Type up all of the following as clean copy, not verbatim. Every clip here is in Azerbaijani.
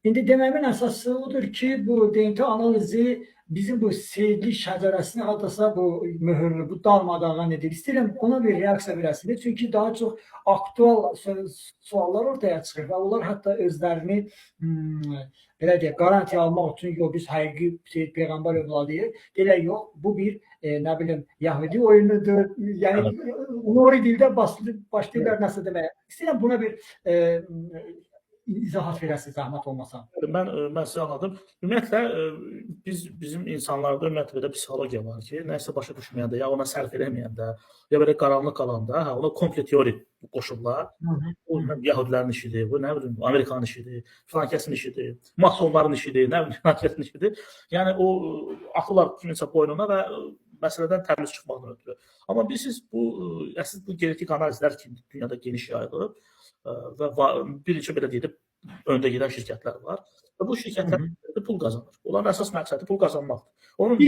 İndi deməmin əsası odur ki, bu DNT analizi bizim bu sevgi şəcərəsini hardasa bu möhürlü, bu darmadağın edir. İstəyirəm ona bir reaksiya verəsiniz. Çünki daha çox aktual suallar ortaya çıxır və onlar hətta özlərini belə deyək, garantiya almaq üçün yox, biz həqiqi Peyğəmbər övladıyıq. Deyirlər, yox, bu bir nə bilim, Yahudi oyunudur. Yəni, Nuri dildə başlayırlar nəsə deməyə. İstəyirəm buna bir izahat verəsiniz, zəhmət olmasa. Mən sizə anladım. Ümumiyyətlə, bizim insanlarda ümumiyyətlə belə psixologiya var ki, nəsə başa düşməyəndə, ya ona sərf eləməyəndə, ya belə qaranlıq qalanda, ona komple teori qoşurlar. Bu Yahudilərin işidir, bu nə bilim, Amerikanın işidir, filankəsin işidir, masonların işidir, nə bilim, filankəsin işidir. Yəni, o atırlar kiminsə boynuna və məsələdən təmiz çıxmaqdan ötürü. Amma bilirsiniz, əslində bu genetik analizlər ki, dünyada geniş yayılıb və bir neçə belə deyilib, öndə gedən şirkətlər var və bu şirkətlər pul qazanır. Onların əsas məqsədi pul qazanmaqdır. Onun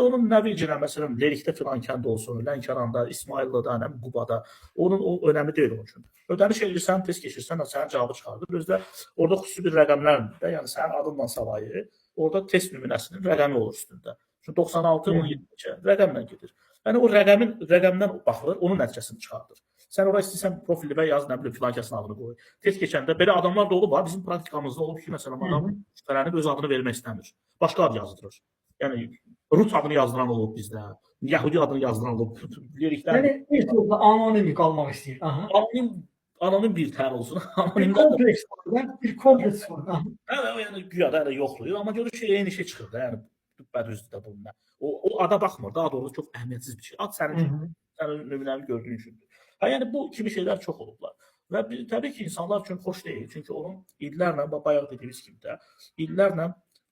onun nə bilginə, məsələn, Lerikdə filan kənd olsun, Lənkəranda, İsmayıllıda, Qubada, onun o önəmi deyil onun üçün. Ödəniş edirsən, test keçirsən, sənin cavabı çıxardır. Özdə orada xüsusi bir rəqəmlərdir də, yəni sənin adınla savayı, orada test nümunəsinin rəqəmi olur üstündə. Çünki 96, 17 rəqəmlə gedir. Yəni o rəqəmdən baxılır, onun nəticəsini çıxardır. Sən oraya istəyirsən profilimə yaz, nə bilim, filankəsin adını qoy. Test keçəndə belə adamlar da olub, bizim praktikamızda olub ki, məsələn, adam şübhələnib öz adını vermək istəmir. Başqa ad yazdırır. Yəni, Rus adını yazdıran olub bizdə, Yahudi adını yazdıran olub. Yəni, bir sözlə anonim qalmaq istəyir. Anonim bir tər olsun. Bir kompleks var, bir kompleks var. Yəni, güya da yoxlayır, amma görür ki, eyni şey çıxır da, yəni, bədüzdür də bununla. O ada baxmır, daha doğrusu çox əhəmiyyətsiz bir şey. Ad sənin nümunəvi gördüyün üçündür. Yəni, bu kimi şeylər çox olublar. Və təbii ki, insanlar üçün xoş deyil. Çünki onun illərlə, bayaq dediyimiz kimi də, illərlə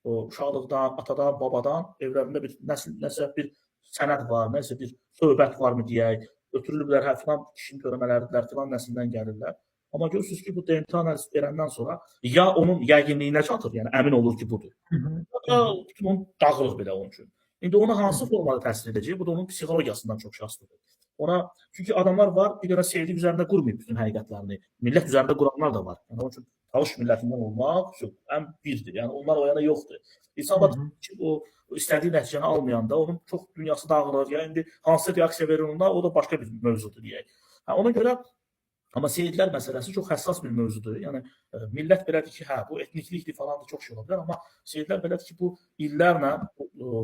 uşaqlıqdan, atadan, babadan evlərində nəsə bir sənəd var, nəsə bir söhbət varmı deyək, ötürülürlər, filan kişinin görmələridirlər, filan nəsildən gəlirlər. Amma görürsünüz ki, bu DNT analizi verəndən sonra ya onun yəqinliyinə çatır, yəni əmin olur ki, budur. Ya onun dağılıq belə onun üçün. İndi ona hansı formada təsir edəcək? Bu da onun psixologiyasından çox şahslıdır. Ona, çünki adamlar var, bir görə sevdiyi üzərində qurmayıb bütün həqiqətlərini. Millət üzərində quranlar da var. Yəni, onun üçün Talış millətindən olmaq ən birdir. Yəni, onlar o yana yoxdur. İnsanlar o istədiyi nəticəni almayanda onun çox dünyası dağılır. Yəni, indi hansı reaksiya verir onlar, o da başqa bir mövzudur, deyək. Ona görə, amma seyidlər məsələsi çox həssas bir mövzudur. Yəni, millət belədir ki, bu etniklikdir falan da çox şey ola bilər, amma seyidlər belədir ki, bu illərlə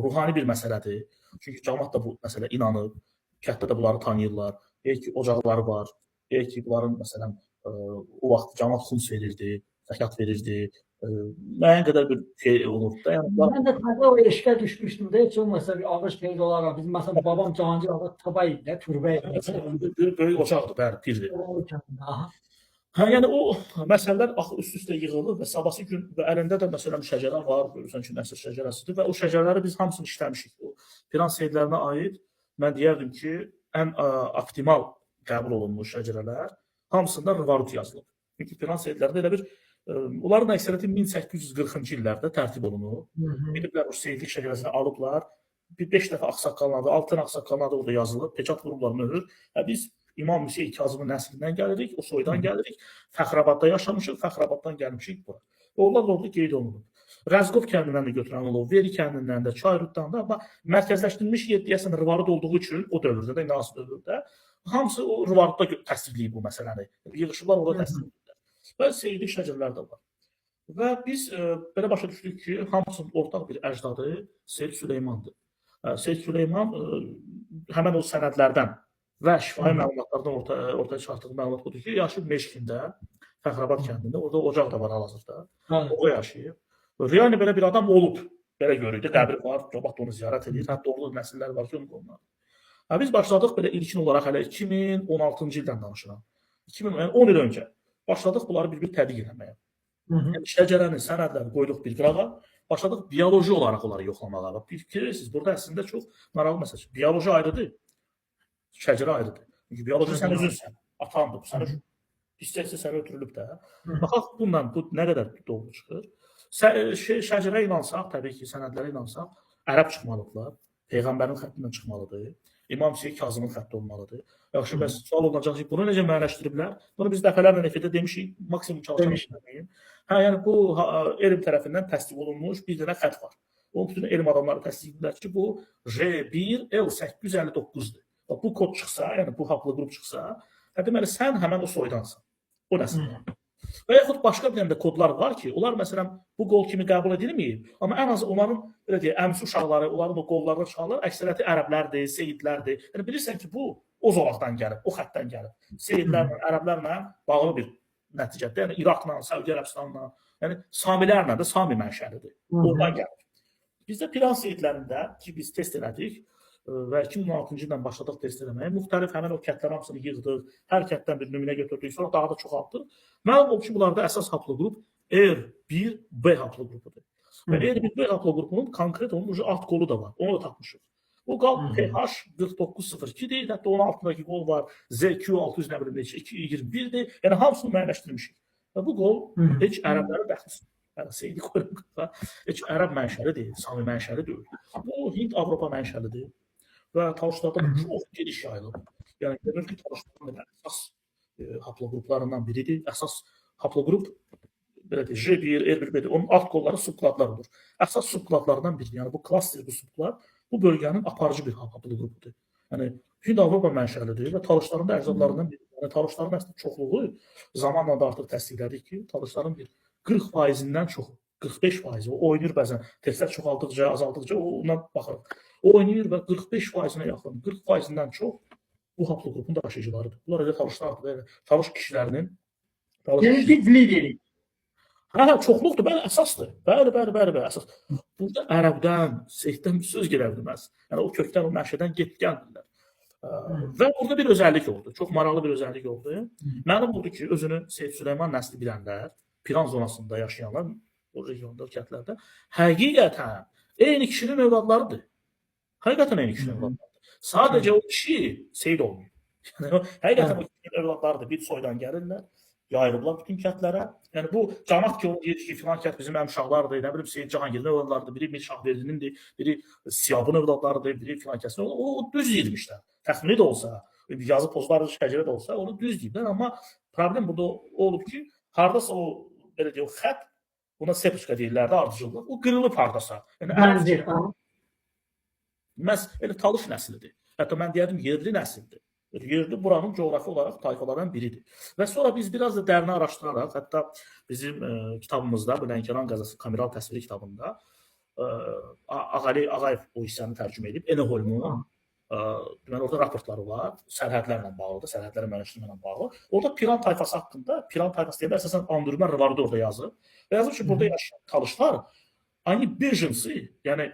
ruhani bir məsələdir. Çünki cəmaət də bu məsələ inanır. Kənddə də bunları tanıyırlar. Deyək ki, ocaqları var. Deyək ki, bunların, məsələn, o vaxt cəmaət xums verirdi, zəkat verirdi. Müəyyən qədər bir şey olurdu da. Mən də təzə o eşqə düşmüşdüm də, heç olmasa bir ağac teyz olaraq. Bizim, məsələn, babam Cahangir ağa tabay idi, türbə idi. Böyük ocaqdır, bəli, pirdir. Yəni, o məsələlər üst-üstə yığılır və sabahsı gün əlində də, məsələn, şəcərə var, görürsən ki, nəsil şəcərəsidir və o şəcərləri biz hamısını işləmişik. O Piran seyidlərinə aid, mən deyərdim ki, ən optimal qəbul olunmuş şəcərələr hamısında Rvarut yazılıb. Çünki Piran seyidlərində elə bir, onların əksəriyyəti 1840-cı illərdə tərtib olunub. Biliblər, o seyidlik şəcərəsini alıblar, bir 5 dəfə ağsaqqalın adı, 6 dənə ağsaqqalın adı orada yazılıb, peçat vurublar, möhür. Biz İmam Hüseyin Kazımın nəslindən gəlirik, o soydan gəlirik, Fəxrabadda yaşamışıq, Fəxrabaddan gəlmişik bura. Onlar orada qeyd olunub. Rəzqov kəndindən də götürən olub, Veri kəndindən də, Çayrutdan da, amma mərkəzləşdirilmiş yer deyəsən Rvarut olduğu üçün o dövrdə də, inansı dövrdə, hamısı o Rvarutda təsdiqləyib bu məsələni. Yığışıblar, orada təsdiqləyiblər. Və seyidlik şəcərlər də var. Və biz belə başa düşdük ki, hamısının ortaq bir əcdadı Seyyid Süleymandır. Seyyid Süleyman həmən o sənədlərdən və şifahi məlumatlardan ortaya çıxartdığı məlumat budur ki, yaşayıb Meşkində, Fəxrabad kəndində, orada ocaq da var hal-hazırda, o yaşayıb. Reali belə bir adam olub, belə görürdü, qəbri var, cəmaət onu ziyarət edir, hətta orada nəsillər var ki, onu qoyurlar. Biz başladıq belə ilkin olaraq hələ 2016-cı ildən danışıram. 10 il öncə başladıq bunları bir tədqiq etməyə. Şəcərənin sənədləri qoyduq bir qırağa, başladıq bioloji olaraq onları yoxlamağa. Bilirsiniz, burada əslində çox maraqlı məsələ. Bioloji ayrıdır, şəcərə ayrıdır. Çünki bioloji sən özünsən, atandır, bu sənə hissəsi sənə ötürülüb də. Baxaq, bundan bu nə qədər doğru çıxır. Şəcərə inansaq, təbii ki, sənədlərə inansaq, ərəb çıxmalıdırlar, Peyğəmbərin xəttindən çıxmalıdır. İmam Hüseyin Kazımın xətti olmalıdır. Yaxşı, bəs sual olacaq ki, bunu necə müəyyənləşdiriblər? Bunu biz dəfələrlə efirdə demişik, maksimum çalışanlar deməyim. Hə, yəni bu elm tərəfindən təsdiq olunmuş bir dənə xətt var. O bütün elm adamları təsdiq edirlər ki, bu J1L859-dur. Bu kod çıxsa, yəni bu haplogrup çıxsa, deməli sən həmən o soydansan. O nəsildən. Və yaxud başqa bir də kodlar var ki, onlar məsələn bu qol kimi qəbul edilməyib, amma ən azı onların belə deyək, əmsi uşaqları, onların o qollarına çıxanlar əksəriyyəti ərəblərdir, seyidlərdir. Yəni bilirsən ki, bu o zolaqdan gəlib, o xəttdən gəlib. Seyidlərlə, ərəblərlə bağlı bir nəticədir. Yəni İraqla, Səudiyyə Ərəbistanla, yəni Samilərlə də Sami mənşəlidir. Oradan gəlir. Bizdə Piran seyidlərində ki, biz test elədik və 2016-cı ildən başladıq test eləməyə. Müxtəlif həmin o kətlər hamısını yığdıq, hər kətdən bir nümunə götürdük, sonra daha da çoxaltdıq. Məlum oldu ki, bunlarda əsas haplogrup R1B haplogrupudur. Və R1B haplogrupunun konkret onun alt qolu da var. Onu da tapmışıq. O qal PH4902-dir, hətta onun altındakı qol var ZQ600-221-dir. Yəni hamısını müəyyənləşdirmişik. Və bu qol heç ərəblərə dəxlisiz. Yəni Seyidi qoyunqda heç ərəb mənşəli deyil, Sami mənşəli deyil. Bu Hind-Avropa mənşəlidir və talışlarda çox geniş yayılıb. Yəni görünür ki, talışların əsas haplogruplarından biridir. Əsas haplogrup belə deyək, J1, R1B-dir. Onun alt qolları subkladlar olur. Əsas subkladlarından biridir. Yəni bu klaster bu subklad bu bölgənin aparıcı bir haplogrupudur. Yəni Hind-Avropa mənşəlidir və talışların da əcdadlarından biridir. Yəni talışların əslində çoxluğu zamanla da artıq təsdiqlədik ki, talışların bir 40%-dən çox, 45% o oynayır bəzən. Testlər çoxaldıqca, azaldıqca ona baxırıq. O oynayır və 45%-nə yaxın, 40%-dən çox bu haplogrupun daşıyıcılarıdır. Bunlar elə talışlardır, talış kişilərinin. Yəni biz liderik. Hə, çoxluqdur, bəli, əsasdır. Bəli, əsas. Burada ərəbdən, seyiddən bir söz gələ bilməz. Yəni o kökdən, o mənşədən getgəndirlər. Və burada bir özəllik oldu. Çox maraqlı bir özəllik oldu. Məlum oldu ki, özünü Seyid Süleyman nəsli bilənlər, Piran zonasında yaşayanlar, o regionda, kətlərdə, həqiqətən eyni kişinin övladlarıdır. Həqiqətən eyni kişinin övladlarıdır. Sadəcə o kişi Seyid olmuyor. Yəni, həqiqətən o kişinin övladlarıdır. Bir soydan gəlirlər, yayılıblar bütün kətlərə. Yəni, bu cəmat ki, o deyir ki, filan kət bizim əmşaqlardır, nə bilim, Seyid Cahangirin övladlarıdır, biri Mir Şahverdinindir, biri Siyabın övladlarıdır, biri filan kəsin. O düz deyilmişlər. Təxmini də olsa, yazı pozları şəcərə də olsa, onu düz deyiblər. Amma problem burada olub ki, hardasa o belə deyək, o xətt, buna sepuska deyirlər də ardıcıllıq, o qırılıb hardasa. Yəni, məhz elə talış nəslidir. Hətta mən deyərdim, yerli nəsildir. Yerli buranın coğrafi olaraq tayfalardan biridir. Və sonra biz biraz da dərinə araşdıraraq, hətta bizim kitabımızda, bu Lənkəran qəzası kameral təsviri kitabında Ağali Ağayev o hissəni tərcümə edib, Eneholmun deməli, orada raportları var, sərhədlərlə bağlıdır, sərhədlərin müəyyənləşdirmə ilə bağlı. Orada Piran tayfası haqqında, Piran tayfası deyəndə əsasən Andurman Rivardı orada yazıb. Və yazıb ki, burada yaşayan talışlar, ani Bejinsi, yəni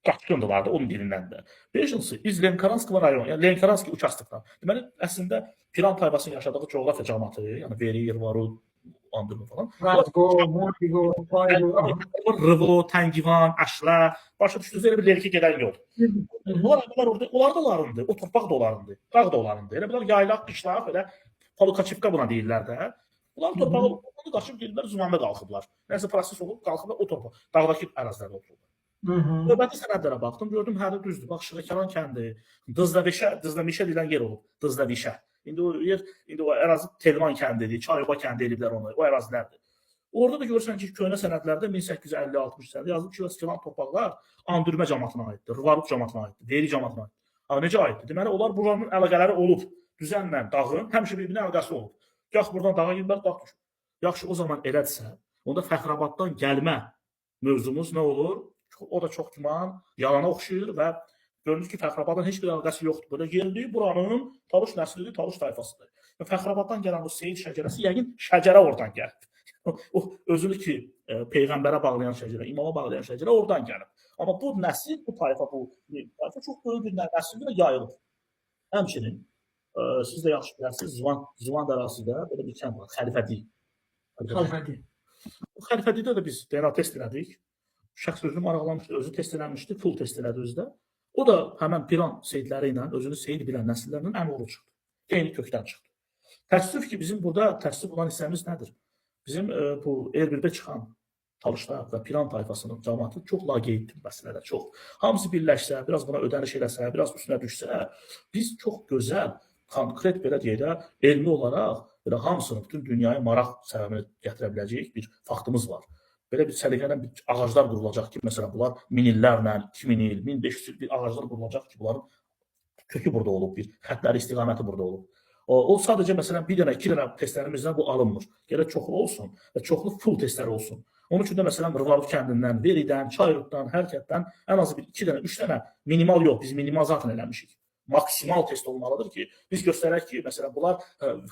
qaçqındılar da onun dilindən də. Bejinsi iz Lenkaranskı rayon, yəni Lenkaranski участокdan. Deməli, əslində Piran tayfasının yaşadığı coğrafiya cəmaatı, yəni Veri, Irvarud, Andurman falan. Rıvo, Təngivan, Əşlə, başa düşdünüz, elə bir lerki gedən yol. Onlar da onlarındır, o torpaq da onlarındır, dağ da onlarındır. Elə bunlar yaylaq, qışlaq, elə Polukaçivka buna deyirlər də. Bunlar torpağı qaçıb gelirlər, Zumanda qalxıblar. Nəsə proses olub, qalxıblar o torpaq, dağdakı ərazilərdə otururlar. Növbəti sənədlərə baxdım, gördüm, hələ düzdür. Bax, Şirəkaran kəndi, Dızdamişə deyilən yer olub, Dızdamişə. İndi o ərazi Telman kəndidir, Çayoba kəndi ediblər onu, o ərazilərdir. Orada da görürsən ki, köhnə sənədlərdə 1850-60 sənədə yazılıb ki, filan torpaqlar Andürmə cəmaatına aiddir, Rivarud cəmaatına aiddir, Veri cəmaatına aiddir. Amma necə aiddir? Deməli, onlar buranın əlaqələri olub, düzənlə dağın, həmişə bir-birinin əlaqəsi olub. Yax, buradan dağa giriblər, dağ düşür. Yaxşı, o zaman elədirsə, onda Fəxrabaddan gəlmə mövzumuz nə olur? O da çox güman, yalana oxşayır və görünür ki, Fəxrabaddan heç bir əlaqəsi yoxdur. Böyle geldiyi buranın talış nəslidir, talış tayfasıdır. Və Fəxrabaddan gələn o Seyid şəcərəsi, yəqin şəcərə oradan gəlib. O özünü ki, Peyğəmbərə bağlayan şəcərə, imama bağlayan şəcərə oradan gəlib. Amma bu nəsil, bu tayfa çox böyük bir nəsildir və yayılır. Həmçinin, siz də yaxşı bilərsiniz, Zivan ərazisidə belə bir kənd var, Xəlifədi. Bu Xəlifədidə də biz DNA test elədik. Şəxs özünü maraqlamışdı, özü test eləmişdi, full test elədi özü də. O da həmən Piran seyidləri ilə, özünü seyid bilən nəsillərinin ən oğlu çıxdı. Eyni kökdən çıxdı. Təəssüf ki, bizim burada təəssüf olan hissəmiz nədir? Bizim bu R1B çıxan Talışlar və Piran tayfasının cəmaatı çox laqeyddir məsələdə, çox. Hamısı birləşsə, biraz buna ödəniş eləsə, biraz üstünə düşsə, biz çox gözəl, konkret belə deyək də, elmi olaraq belə hamısını bütün dünyaya maraq səbəbini gətirə biləcəyik bir faktımız var. Belə bir səliqəylə bir ağaclar qurulacaq ki, məsələn, bunlar 1000 illərlə, 2000 il, 1500 il bir ağaclar qurulacaq ki, bunların kökü burada olub, bir xətləri istiqaməti burada olub. O sadəcə məsələn bir dənə, iki dənə testlərimizdən bu alınmır. Gərək çoxlu olsun və çoxlu full testlər olsun. Onun üçün də məsələn Rıvarov kəndindən, Veridən, Çayrutdan, Hərəkətdən ən azı bir iki dənə, üç dənə minimal yox, biz minimal zaten eləmişik. Maksimal test olmalıdır ki, biz göstərək ki, məsələn bunlar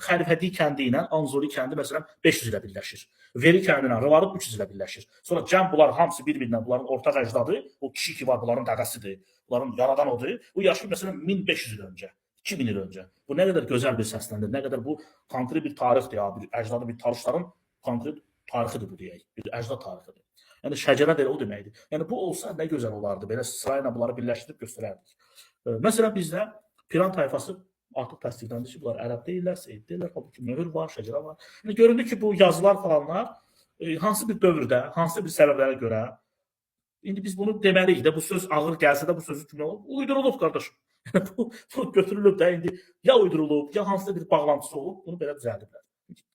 Xəlifədi kəndi ilə Anzoli kəndi məsələn 500 ilə birləşir. Veri kəndi ilə Rıvarov 300 ilə birləşir. Sonra cəm bunlar hamısı bir-birindən bunların ortaq əcdadı, o kişi ki var bunların dəqəsidir. Bunların yaradan odur. Bu yaşlı məsələn 1500 il öncə. 2000 il öncə. Bu nə qədər gözəl bir səsləndir, nə qədər bu konkret bir tarixdir ya, bir əcdadı, bir tarixlərin konkret tarixidir bu deyək, bir əcdad tarixidir. Yəni şəcərə də o deməkdir. Yəni bu olsa nə gözəl olardı, belə sırayla bunları birləşdirib göstərərdik. Məsələn bizdə Piran tayfası artıq təsdiqləndi ki, bunlar ərəb deyirlər, seyid deyirlər, halbuki möhür var, şəcərə var. Yəni göründü ki, bu yazılar falanlar hansı bir dövrdə, hansı bir səbəblərə görə indi biz bunu deməliyik də, bu söz ağır gəlsə də bu sözü kimi olub, uydurulub qardaşım. Yəni bu götürülüb də indi ya uydurulub, ya hansısa bir bağlantısı olub, bunu belə düzəldiblər.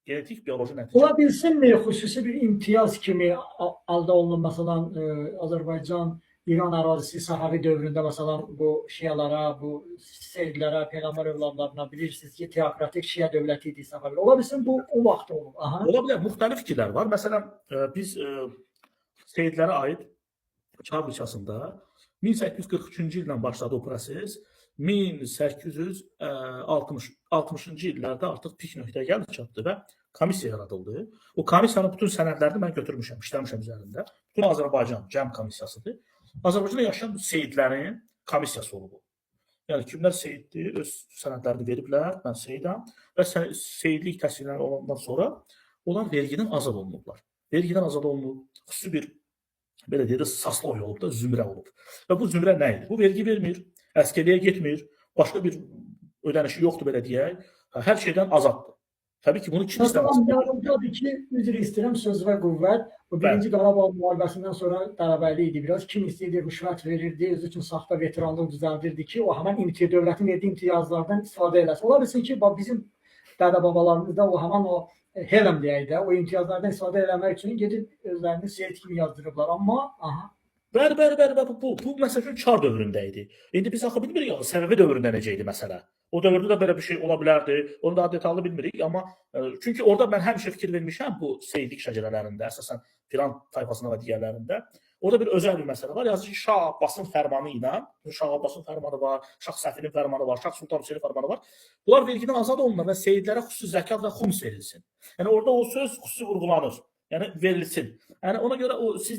Genetik bioloji nəticə. Ola bilsinmi xüsusi bir imtiyaz kimi əldə olunur məsələn Azərbaycan İran ərazisi Səfəvi dövründə məsələn bu şialara, bu Seydlərə, Peyğəmbər övladlarına bilirsiniz ki, teokratik şia dövləti idi Səfəvi. Ola bilsin bu o vaxt olub. Aha. Ola bilər, müxtəlif fikirlər var. Məsələn biz Seydlərə aid Çar Rüçasında 1843-cü ildən başladı o proses. 1860-cı illərdə artıq pik nöqtəyə gəldi, çatdı və komissiya yaradıldı. O komissiyanın bütün sənədlərini mən götürmüşəm, işləmişəm üzərində. Bütün Azərbaycan cəm komissiyasıdır. Azərbaycanda yaşayan bu seyidlərin komissiyası olub. Yəni kimlər seyiddir, öz sənədlərini veriblər, mən seyidəm və seyidlik təsdiqlənən olandan sonra onlar vergidən azad olunublar. Vergidən azad olunub, xüsusi bir belə deyək də saslı oy olub da, zümrə olub. Və bu zümrə nə idi? Bu vergi vermir, əskeriyə getmir, başqa bir ödənişi yoxdur belə deyək. Hər şeydən azaddır. Təbii ki, bunu kim istəməz? Yadımdadır ki, üzr istəyirəm, söz və qüvvət. Bu birinci Qarabağ müharibəsindən sonra tələbəli idi biraz. Kim istəyirdi, rüşvət verirdi, öz üçün saxta veteranlıq düzəldirdi ki, o həmən dövlətin verdiyi imtiyazlardan istifadə eləsin. Ola bilsin ki, bizim dədə-babalarımızda o həmən o helm deyək də, o imtiyazlardan istifadə eləmək üçün gedib özlərini seyid kimi yazdırıblar. Amma, aha. Bəli, bu məsəl üçün Çar dövründə idi. İndi biz axı bilmirik, Səfəvi dövründə necə idi məsələ. O dövrdə də belə bir şey ola bilərdi. Onu daha detallı bilmirik, amma çünki orada mən həmişə fikir vermişəm bu seyidlik şəcərələrində, əsasən Piran tayfasında və digərlərində. Orada bir özəl bir məsələ var. Yazıcı Şah Abbasın fərmanı ilə, Şah Abbasın fərmanı var, Şah Səfinin fərmanı var, Şah Sultan Hüseynin fərmanı var. Bunlar vergidən azad olunur və seyidlərə xüsusi zəkat və xums verilsin. Yəni orada o söz xüsusi vurğulanır. Yəni verilsin. Yəni ona görə o siz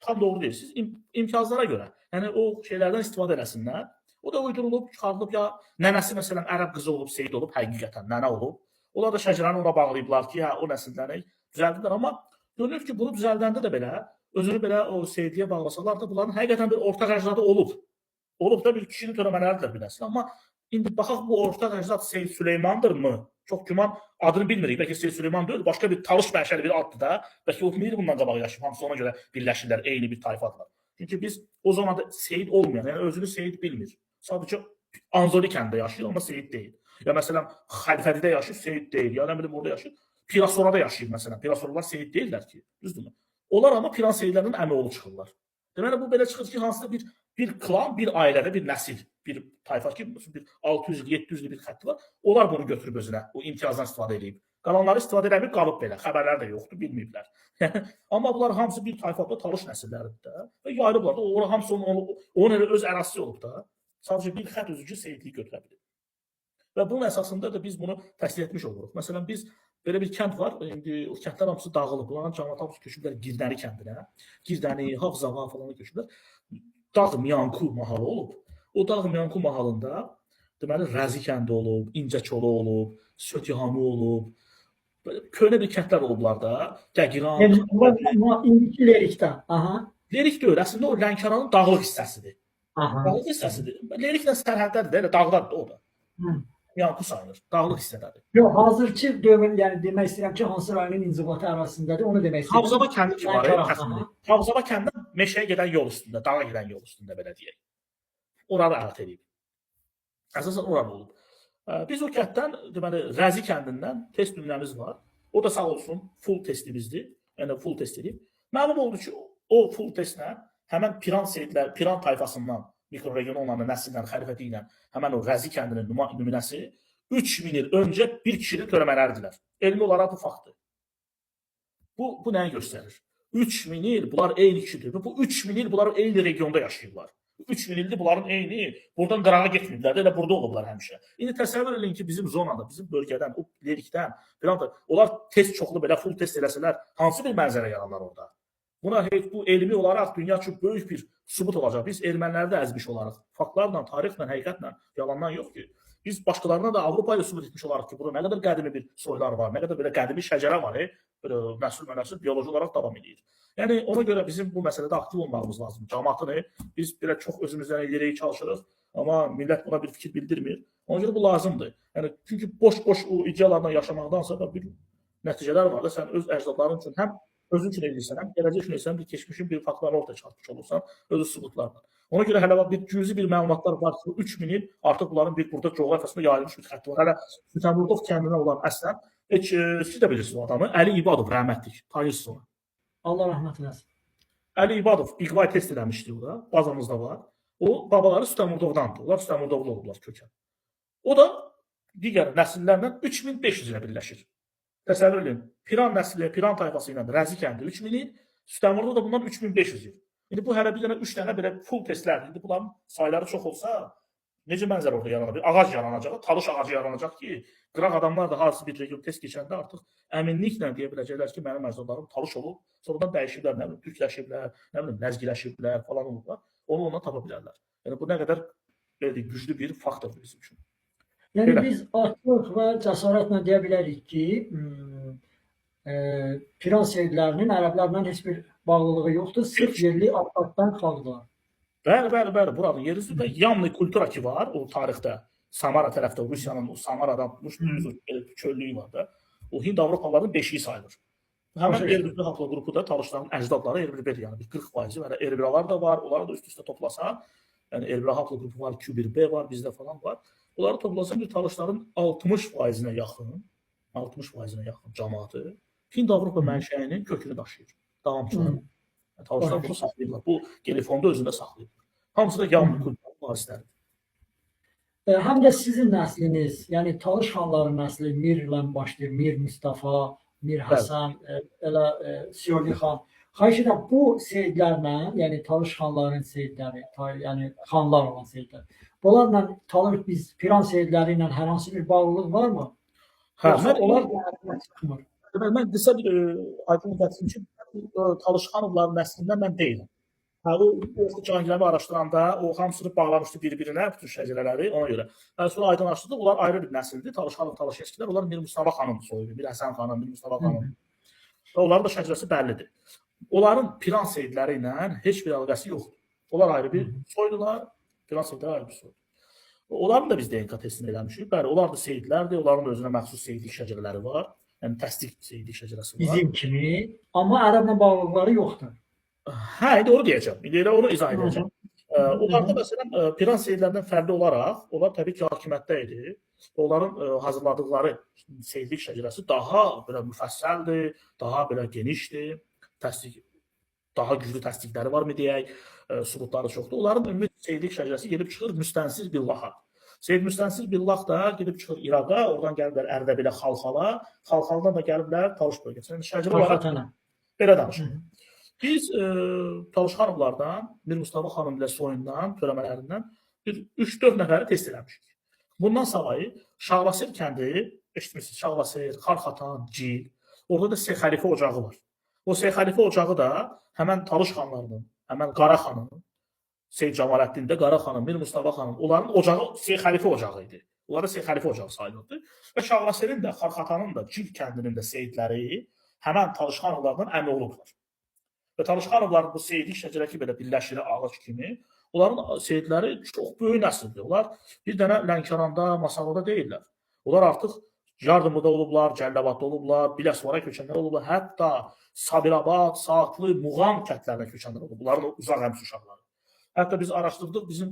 tam doğru deyil. Siz imtiyazlara görə, yəni o şeylərdən istifadə eləsinlər. O da uydurulub, çıxarılıb ya nənəsi məsələn ərəb qızı olub, seyid olub, həqiqətən nənə olub. Onlar da şəcərəni ona bağlayıblar ki, hə o nəsildən düzəldilər, amma görünür ki, bunu düzəldəndə də belə özünü belə o seyidliyə bağlasalar da bunların həqiqətən bir ortaq əcdadı olub. Olub da bir kişini törəmələridirlər bir nəsil, amma indi baxaq bu ortaq əcdad Seyid Süleymandırmı? Çox güman adını bilmirik. Bəlkə Seyid Süleyman deyil, başqa bir Talış mənşəli bir addır da. Bəlkə o bilir bundan qabaq yaşayıb, hamısı ona görə birləşirlər, eyni bir tayfadırlar. Çünki biz o zaman da seyid olmayan, yəni özünü seyid bilmir. Sadəcə Anzoli kəndində yaşayır, amma seyid deyil. Ya məsələn Xəlifədidə yaşayır, seyid deyil. Ya nə bilim orada yaşayır, Pirasorada yaşayır məsələn. Pirasorlar seyid deyirlər ki, düzdürmü? Onlar amma Piran seyidlərinin əmi oğlu çıxırlar. Deməli bu belə çıxır ki, hansısa bir klan, bir ailədə bir nəsil, bir tayfa ki, bir 600 il, 700 il bir xətti var. Onlar bunu götürüb özünə, o imtiyazdan istifadə edib. Qalanları istifadə edəmir, qalıb belə. Xəbərlər də yoxdur, bilməyiblər. Amma bunlar hamısı bir tayfada Talış nəsilləridir də. Və yayılıblar da, onlar hamısı onun öz ərazisi olub da. Sadəcə bir xətt özücü seyidliyi götürə bilir. Və bunun əsasında da biz bunu təsdiq etmiş oluruq. Məsələn, biz belə bir kənd var, indi o kəndlər hamısı dağılıb. Bunların cəmaat hamısı köçüblər Girdəni kəndinə. Girdəni, Havzava falan köçüblər. Dağ Miyanku mahalı olub. O Dağ Miyanku mahalında deməli Rəzi kəndi olub, İncəçolu olub, Sötühamı olub. Böyle köhnə bir kəndlər olublar da. Gəgiran. İndiki Lerikdə. Aha. Lerik deyil, əslində o Lənkəranın dağlıq hissəsidir. Aha. Dağlıq hissəsidir. Leriklə sərhəddədir, elə dağdadır o da. Yanku sayılır. Dağlıq hissədədir. Yox, hazırki dövr, yəni demək istəyirəm ki, hansı rayonun inzibati ərazisindadır, onu demək istəyirəm. Havzaba kəndi ki var, Lənkəran, təxmini. aha. Havzaba kəndindən meşəyə gedən yol üstündə, dağa gedən yol üstündə belə deyək. Oranı əhatə edib. Əsasən oran olub. Biz o kənddən, deməli, Rəzi kəndindən test nümunəmiz var. O da sağ olsun, full testimizdir. Yəni full test edib. Məlum oldu ki, o full testlə həmən Piran seyidlər, Piran tayfasından, mikroregion olanın nəsillə, xəlifəti ilə həmən o Rəzi kəndinin nümunəsi 3000 il öncə bir kişinin törəmələridirlər. Elmi olaraq bu faktdır. Bu nəyi göstərir? 3000 il bunlar eyni kişidir. Bu 3000 il bunlar eyni regionda yaşayırlar. 3000 ildir bunların eyni buradan qırağa getmirlər. Elə burada olublar həmişə. İndi təsəvvür edin ki, bizim zonada, bizim bölgədən, o lerikdən, onlar test çoxlu belə full test eləsələr, hansı bir mənzərə yaranar orada? Buna bu elmi olaraq dünya üçün böyük bir sübut olacaq. Biz erməniləri də əzmiş olaraq, faktlarla, tarixlə, həqiqətlə, yalandan yox ki. Biz başqalarına da Avropa ilə sübut etmiş olaraq ki, burada nə qədər qədimi bir soylar var, nə qədər belə qədimi şəcərə var, belə nəsil bioloji olaraq davam edir. Yəni ona görə bizim bu məsələdə aktiv olmağımız lazım. Cəmaatını biz belə çox özümüzdən eləyə çalışırıq, amma millət buna bir fikir bildirmir. Ona görə bu lazımdır. Yəni çünki boş-boş o ideyalarla yaşamaqdansa da bir nəticələr var da sən öz əcdadların üçün həm özün üçün eləyirsən, həm gələcək üçün eləyirsən, bir keçmişin bir faktlarını ortaya çıxartmış olursan, özü sübutlarla. Ona görə hələ bir cüzi bir məlumatlar var ki, 3000 il artıq bunların bir burada coğrafiyasında yayılmış bir xətti var. Hələ Sütəmurdov kəndinə olan əslən, siz də bilirsiniz o adamı, Əli İbadov rəhmətlik, tanıyırsınız onu. Allah rəhmət eləsin. Əli İbadov İqvay test eləmişdi orada, bazamızda var. O babaları Sütəmurdovdandır. Onlar Sütəmurdovlu olublar kökən. O da digər nəsillərlə 3500 ilə birləşir. Təsəvvür edin, Piran nəsli, Piran tayfası ilə Rəzi kəndi 3000 il, Sütəmurda da bundan 3500 il. İndi bu hələ bir dənə 3 dənə belə full testlərdir. İndi bunların sayları çox olsa, necə mənzərə orada yaranacaq? Bir ağac yaranacaq, talış ağacı yaranacaq ki, qıraq adamlar da hansı bir region test keçəndə artıq əminliklə deyə biləcəklər ki, mənim əcdadlarım talış olub, sonradan dəyişiblər, nə bilim, türkləşiblər, nə bilim, nəzgiləşiblər falan olublar. Onu ondan tapa bilərlər. Yəni bu nə qədər belə güclü bir faktordur bizim üçün. Yəni biz artıq və cəsarətlə deyə bilərik ki, Piran seyidlərinin ərəblərlə heç bir bağlılığı yoxdur, sırf yerli apartdan xalqlar. Bəli, buranın yerisində Yamni kultura ki var, o tarixdə Samara tərəfdə Rusiyanın o Samaradan çöllüyü var da. O Hind Avropalıların beşiyi sayılır. Həmin Erbil haqlı qrupu da talışların əcdadları Erbil, yəni 40% və Erbilalar da var, onları da üst-üstə toplasa, yəni Erbil haqlı qrupu var, Q1B var, bizdə falan var. Onları toplasa bir talışların 60%-nə yaxın cəmaatı Hind Avropa mənşəyinin kökünü daşıyır. Davamçılar. Talışlar bunu saxlayırlar. Bu gelifonda özündə saxlayırlar. Hamısı da Yamni kultur varisləridir. Həm də sizin nəsliniz, yəni Talış xanların nəsli Mir ilə başlayır, Mir Mustafa, Mir Həsən, elə Siyoli xan. Xahiş edirəm, bu seyidlərlə, yəni Talış xanların seyidləri, yəni xanlar olan seyidlər, bunlarla Talış biz Piran seyidləri ilə hər hansı bir bağlılıq varmı? Onlar da çıxmır. Mən qısa bir aydın gətirim ki, Talışxanovların nəslindən mən deyiləm. O Cahangirəvi araşdıranda o hamısını bağlamışdı bir-birinə, bütün şəcərələri ona görə. Sonra aydınlaşdırdı, onlar ayrı bir nəsildir. Talışxanov, Talışevskilər, onlar Mir Mustafa xanım soyudur. Bir Həsən xanım, bir Mustafa xanım. Onların da şəcərəsi bəllidir. Onların Piran seyidləri ilə heç bir əlaqəsi yoxdur. Onlar ayrı bir soydular, Piran seyidləri ayrı bir soydur. Onların da biz DNK testini eləmişik. Bəli, onlar da seyidlərdir, onların da özünə məxsus seyidlik şəcərələri var. Yəni təsdiq seyidlik şəcərəsi var. Bizim kimi, amma ərəblə bağlılıqları yoxdur. Hə, indi onu deyəcəm. İndi elə onu izah edəcəm. Onlarda məsələn Piran seyidlərindən fərqli olaraq, onlar təbii ki, hakimiyyətdə idi. Onların hazırladıqları seyidlik şəcərəsi daha belə müfəssəldir, daha belə genişdir. Daha güclü təsdiqləri var mı deyək, sübutları çoxdur. Onların ümumi seyidlik şəcərəsi gedib çıxır Müstənsil Billaha. Seyyid Müstənsil Billah da gedib çıxır İraqa, oradan gəliblər Ərdəbilə, Xalxala, Xalxaldan da gəliblər Talış bölgəsinə. Yəni şəcərə olaraq belə danışırıq. Biz Talışxanovlardan, Mir Mustafa xanım ilə soyundan, törəmələrindən bir 3-4 nəfəri test eləmişik. Bundan savayı Şahbasir kəndi, eşitmişsiniz, Şahbasir, Xarxatan, Cil, orada da Seyxəlifə ocağı var. O Seyxəlifə ocağı da həmən Talış xanlarının, həmən Qara xanın, Seyyid Camaləddin də Qara xanım, Mir Mustafa xanım, onların ocağı Seyxəlifə ocağı idi. Onlar da Seyxəlifə ocağı sayılırdı. Və Şahbasirin də, Xarxatanın da, Cil kəndinin də seyidləri həmən Talışxanovlardan əmi olublar. Və Talışxanovların bu seyidlik şəcərəki belə birləşir ağac kimi, onların seyidləri çox böyük nəsildir. Onlar bir dənə Lənkəranda, Masaloda deyirlər. Onlar artıq Yardımlıda olublar, Cəlilabadda olublar, Biləsuara köçənlər olublar, hətta Sabirabad, Saatlı, Muğan kəndlərinə köçənlər olub. Bunların uzaq əmsi uşaqları. Hətta biz araşdırdıq, bizim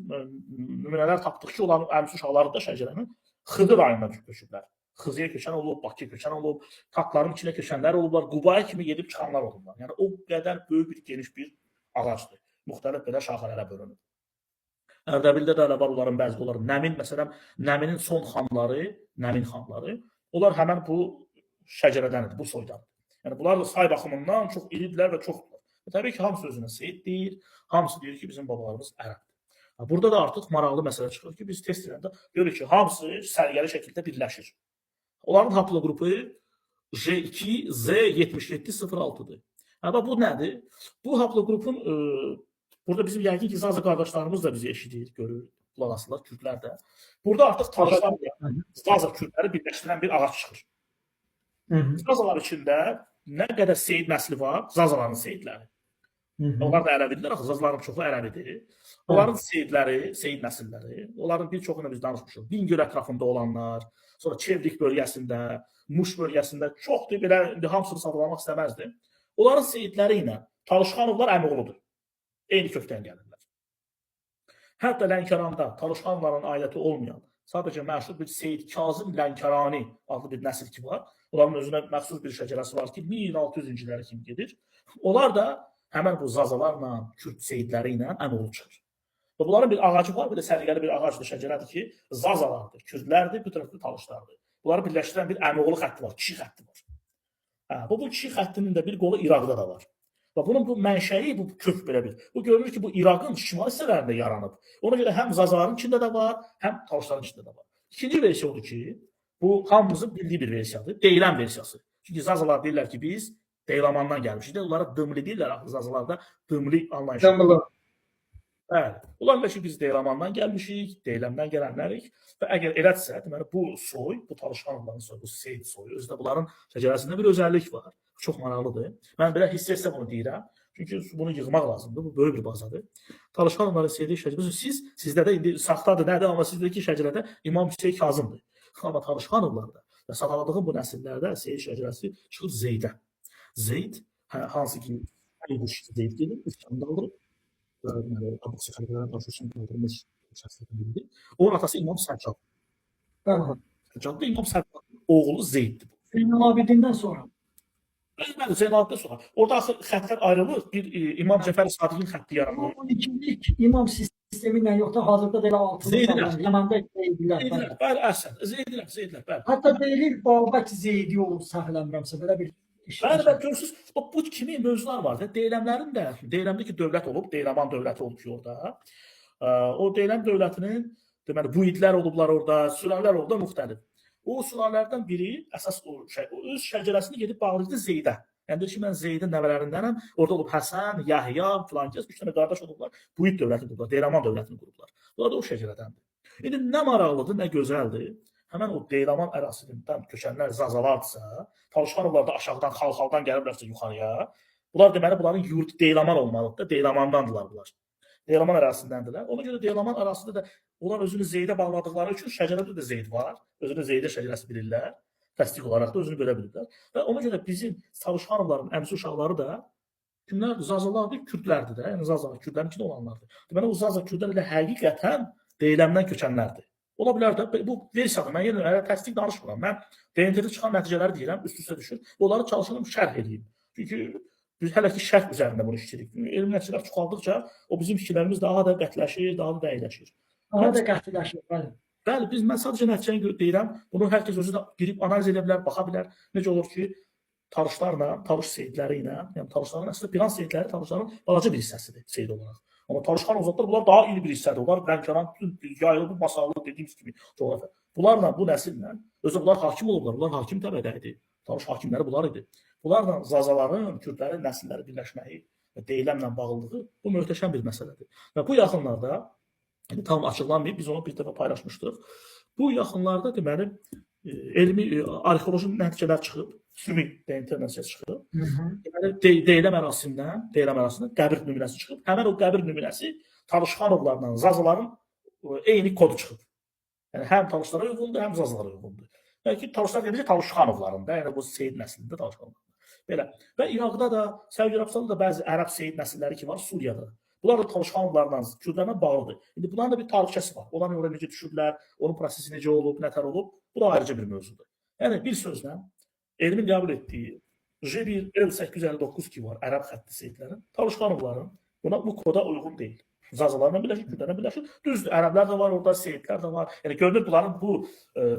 nümunələr tapdıq ki, onların əmsi uşaqları da Şəcərənin Xıdır rayonuna köçüblər. Xızıya köçən olub, Bakıya köçən olub, Tatların içinə köçənlər olublar, Qubaya kimi gedib çıxanlar olublar. Yəni o qədər böyük bir geniş bir ağacdır. Müxtəlif belə şaxələrə bölünür. Ərdəbildə də var onların bəzi onların. Nəmin məsələn, Nəminin son xanları, Nəmin xanları, onlar həmin bu şəcərədəndir, bu soydan. Yəni bunlar da say baxımından çox iridirlər və çoxdurlar. Təbii ki, hamısı özünə Seyid deyir, hamısı deyir ki, bizim babalarımız ərəbdir. Burada da artıq maraqlı məsələ çıxır ki, biz test edəndə görürük ki, hamısı sərgəli şəkildə birləşir. Onların haplogrupu J2Z7706-dır. Bu nədir? Bu haplogrupun burada bizim yəqin ki, Zaza qardaşlarımız da bizi eşidir, görür, qulaq asırlar, Kürdlər də. Burada artıq Talışlar Zaza Kürdləri birləşdirən bir ağac çıxır. Zazalar içində nə qədər Seyid nəsli var, Zazaların Seyidləri. Onlar da ərəbidirlər, axı Zazaların çoxu ərəbidir. Onların Seyidləri, Seyid nəsilləri, onların bir çoxunu biz danışmışıq. Bingöl ətrafında olanlar, sonra Çevrik bölgəsində, Muş bölgəsində çoxdur, belə hamısını sadalamaq istəməzdim. Onların Seyidləri ilə Talışxanovlar əmioğludur. Eyni kökdən gəlirlər. Hətta Lənkəranda Talışxanovların ailəti olmayan, sadəcə məşhur bir Seyid Kazım Lənkərani adlı bir nəsil ki var. Onların özünə məxsus bir şəcərəsi var ki, 1600-cü illərə kimi gedir. Onlar da həmən bu Zazalarla, Kürd Seyidləri ilə əmioğlu çıxır. Və bunların bir ağacı var, bir də sərgəli bir ağacdır, şəcərədir ki, Zazalardır, Kürdlərdir, bu tərəfdə Talışlardır. Bunları birləşdirən bir əmioğlu xətti var, kişi xətti var. Bu kişi xəttinin də bir qolu İraqda da var. Və bunun bu mənşəyi, bu kök belə bir. Bu görünür ki, bu İraqın şimal hissələrində yaranıb. Ona görə həm Zazaların içində də var, həm Talışların içində də var. İkinci versiya odur ki, bu hamımızın bildiyi bir versiyadır, deyilən versiyası. Çünki Zazalar deyirlər ki, biz Deylamandan gəlmişik. Onlara dımlı deyirlər, Zazalarda dımlı anlayışı. Dımlı. Bəli. Onlar da ki, biz Deylamandan gəlmişik, Deyləmdən gələnlərik və əgər elədirsə, deməli bu soy, bu Talışxanovların soyu, bu Seyid soyu, özdə bunların şəcərəsində bir özəllik var. Çox maraqlıdır. Mən belə hiss etsəm bunu deyirəm. Çünki bunu yığmaq lazımdır. Bu böyük bir bazadır. Talışxanovların Seyid şəcərəsi, sizdə də indi saxtadır, nədir, amma sizdəki şəcərədə İmam Hüseyn Kazımdır. Amma Talışxanovlarda və sadaladığım bu nəsillərdə Seyid şəcərəsi çıxır Zeydə. Zeyd, hansı ki, Zeyd gedir, İskandaldır. Abuk Səfərlərdən danışırsan, qaldırmış şəxslərdən biridir. Onun atası İmam Sərcad. Sərcad da İmam Sərcadın oğlu Zeyddir. Zeynalabidindən sonra. Bəli, Zeynalabidindən sonra. Orada axı xəttlər ayrılır. Bir İmam Cəfər Sadiqin xətti yaranır. 12-lik imam sistemi ilə yoxsa hazırda da elə altında Yəməndə Zeydilər. Bəli, əhsən. Zeydilər, bəli. Hətta deyilir, Babək Zeydi olub səhvlənmirəmsə, belə bir Bəli, görürsünüz, bu kimi mövzular var. Deyləmlərin də, Deyləmdə ki, dövlət olub, Deyləman dövləti olub ki, orada. O Deyləm dövlətinin, deməli, buidlər olublar orada, sülalələr olub da müxtəlif. O sülalələrdən biri, əsas o öz şəcərəsini gedib bağlayırdı Zeydə. Yəni, deyir ki, mən Zeydin nəvələrindenəm, orada olub Həsən, Yahya, filankəs, 3 dənə qardaş olublar, buid dövlətini qurublar, Deyləman dövlətini qurublar. Bunlar da o şəcərədəndir. İndi nə maraqlıdır, nə gözəldir. Həmən o Deylaman ərazisindən köçənlər Zazalardırsa, Talışxanovlar da aşağıdan, xalqdan gəliblərsə yuxarıya. Bunlar deməli, bunların yurdu Deylaman olmalıdır da, Deylamandandırlar bunlar. Deylaman ərazisindəndirlər. Ona görə Deylaman ərazisində də onlar özünü Zeydə bağladıqları üçün şəcərədə də Zeyd var. Özünü Zeydə şəcərəsi bilirlər. Təsdiq olaraq da özünü belə bilirlər. Və ona görə bizim Talışxanovların əmsi uşaqları da kimlərdir? Zazalardır, Kürdlərdir də. Yəni Zazalar, Kürdlərin içində olanlardır. Deməli, o Zaza Kürdlər elə həqiqətən Deyləmdən köçənlərdir. Ola bilər də, bu versiyadır. Mən yenə təsdiq danışmıram. Mən DNT-də çıxan nəticələri deyirəm, üst-üstə düşür. Onları çalışıram, şərh edeyim. Çünki biz hələ ki şərh üzərində bunu işləyirik. Elmi nəticələr çoxaldıqca o bizim fikirlərimiz daha da qətləşir, daha da dəqiqləşir. Daha da qətləşir, bəli. Bəli, mən sadəcə nəticəni deyirəm. Bunu hər kəs özü də girib analiz edə bilər, baxa bilər. Necə olur ki, Talışlarla, Talış Seyidləri ilə, yəni Talışların əslində Piran Seyidləri Talışların balaca bir hissəsidir Seyid olaraq. Amma Talışxanov zatlar bunlar daha iri bir hissədir. Onlar Lənkəran, yayılıb, masallı dediyimiz kimi coğrafiya. Bunlarla, bu nəsillə, özü bunlar hakim olublar, bunlar hakim təbəqə idi. Talış hakimləri bunlar idi. Bunlarla Zazaların, Kürdlərin nəsilləri birləşməyi və Deyləmlə bağlılığı bu möhtəşəm bir məsələdir. Və bu yaxınlarda, tam açıqlanmayıb, biz onu bir dəfə paylaşmışdıq. Bu yaxınlarda deməli, elmi, arxeoloji nəticələr çıxıb. Sümük DNT nəticəsi çıxıb. Deməli, Deyləm ərasisindən qəbir nümunəsi çıxıb. Həmən o qəbir nümunəsi Talışxanovlarla Zazaların eyni kodu çıxıb. Yəni, həm Talışlara uyğundur, həm Zazalara uyğundur. Bəlkə Talışlar demişək Talışxanovlarında, yəni bu Seyid nəslində Talışxanovlar. Belə. Və İraqda da, Səudiyyə Ərəbistanında da bəzi ərəb Seyid nəsilləri ki var, Suriyada. Bunlar da Talışxanovlarla, Kürdlərlə bağlıdır. İndi bunların da bir tarixçəsi var. Onların ora necə düşüblər, onun prosesi necə olub, nətər olub, bu da ayrıca bir mövzudur. Yəni bir sözlə, elmin qəbul etdiyi J1 L859 ki var, ərəb xətti Seyidlərin, Talışxanovların buna bu koda uyğun deyil. Zazalarla birləşir, Kürdlərlə birləşir. Düzdür, ərəblər də var, orada Seyidlər də var. Yəni görünür bunların bu